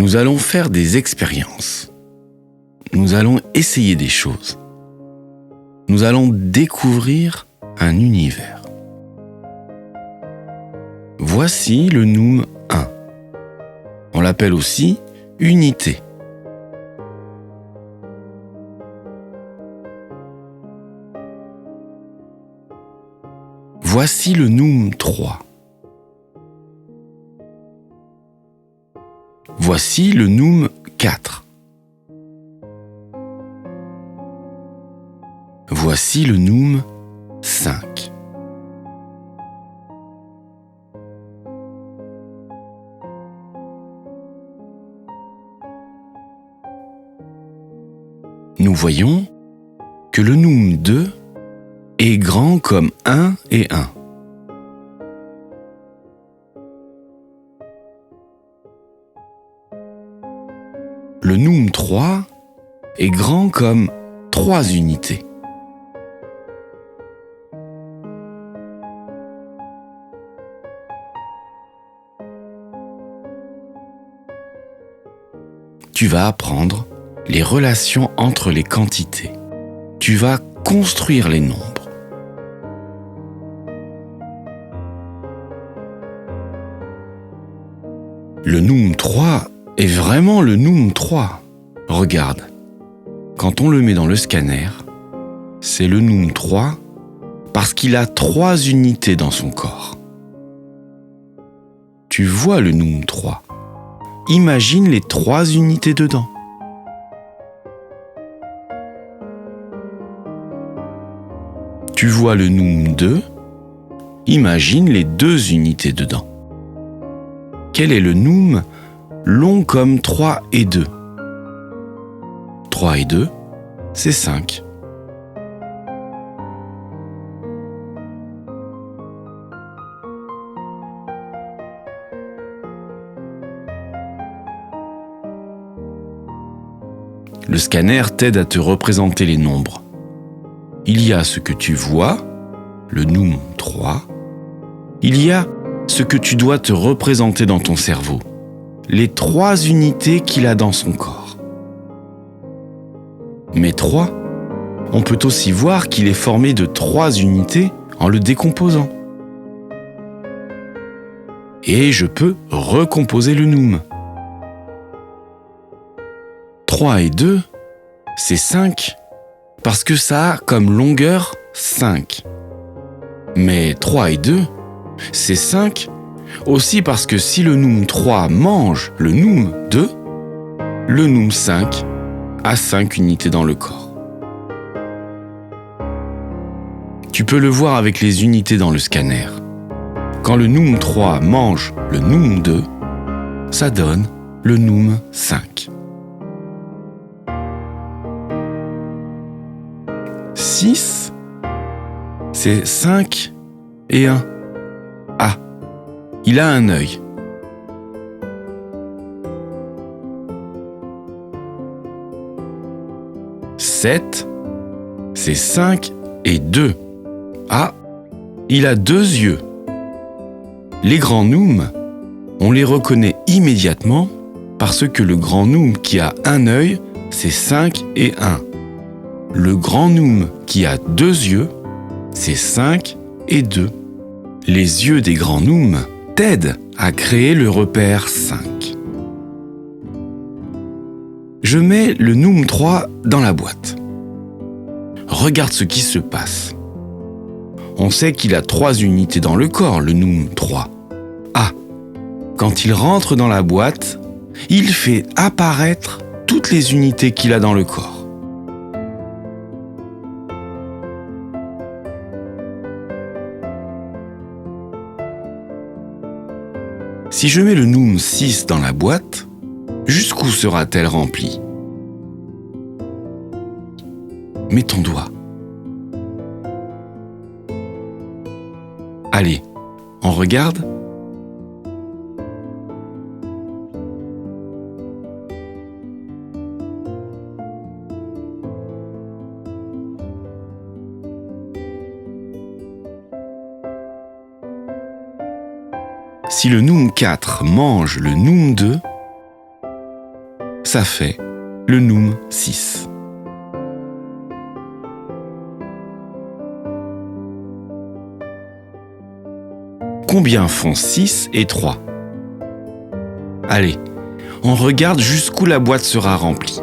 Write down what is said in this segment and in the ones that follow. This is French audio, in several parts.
Nous allons faire des expériences. Nous allons essayer des choses. Nous allons découvrir un univers. Voici le Noum 1. On l'appelle aussi unité. Voici le Noum 3. Voici le Noum 4. Voici le Noum 5. Nous voyons que le Noum 2 est grand comme 1 et 1. Le Noum 3 est grand comme 3 unités. Tu vas apprendre les relations entre les quantités. Tu vas construire les nombres. Le Noum 3 est vraiment le Noum 3. Regarde, quand on le met dans le scanner, c'est le Noum 3 parce qu'il a 3 unités dans son corps. Tu vois le Noum 3. Imagine les 3 unités dedans. Tu vois le Noum 2. Imagine les 2 unités dedans. Quel est le Noum long comme 3 et 2? 3 et 2, c'est 5. Le scanner t'aide à te représenter les nombres. Il y a ce que tu vois, le Noum 3. Il y a ce que tu dois te représenter dans ton cerveau, les 3 unités qu'il a dans son corps. Mais 3, on peut aussi voir qu'il est formé de 3 unités en le décomposant. Et je peux recomposer le Noum. 3 et 2, c'est 5, parce que ça a comme longueur 5. Mais 3 et 2, c'est 5, aussi parce que si le Noum 3 mange le Noum 2, le Noum 5 a 5 unités dans le corps. Tu peux le voir avec les unités dans le scanner. Quand le Noum 3 mange le Noum 2, ça donne le Noum 5. 6, c'est 5 et 1. Ah, il a un œil. 7, c'est 5 et 2. Ah, il a 2 yeux. Les grands Noum, on les reconnaît immédiatement parce que le grand Noum qui a un œil, c'est 5 et 1. Le grand Noum qui a 2 yeux, c'est 5 et 2. Les yeux des grands Noum t'aident à créer le repère 5. Je mets le Noum 3 dans la boîte. Regarde ce qui se passe. On sait qu'il a 3 unités dans le corps, le Noum 3. Ah, quand il rentre dans la boîte, il fait apparaître toutes les unités qu'il a dans le corps. Si je mets le Noum 6 dans la boîte, jusqu'où sera-t-elle remplie? Mets ton doigt. Allez, on regarde? Si le Noum 4 mange le Noum 2, ça fait le Noum 6. Combien font 6 et 3? Allez, on regarde jusqu'où la boîte sera remplie.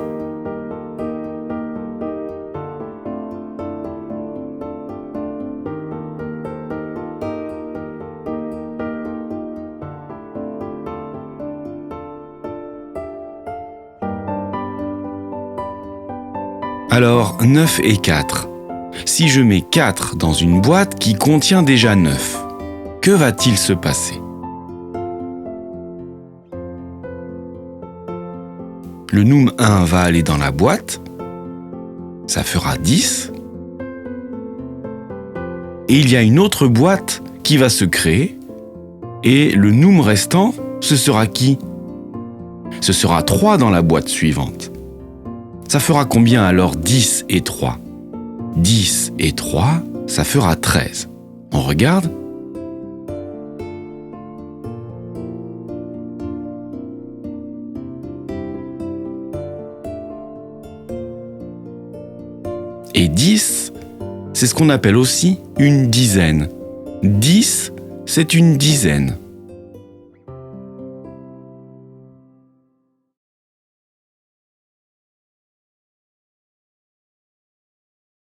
Alors, 9 et 4. Si je mets 4 dans une boîte qui contient déjà 9, que va-t-il se passer? Le Noum 1 va aller dans la boîte, ça fera 10. Et il y a une autre boîte qui va se créer, et le Noum restant, ce sera qui? Ce sera 3 dans la boîte suivante. Ça fera combien alors 10 et 3? 10 et 3, ça fera 13. On regarde? Et 10, c'est ce qu'on appelle aussi une dizaine. 10, c'est une dizaine.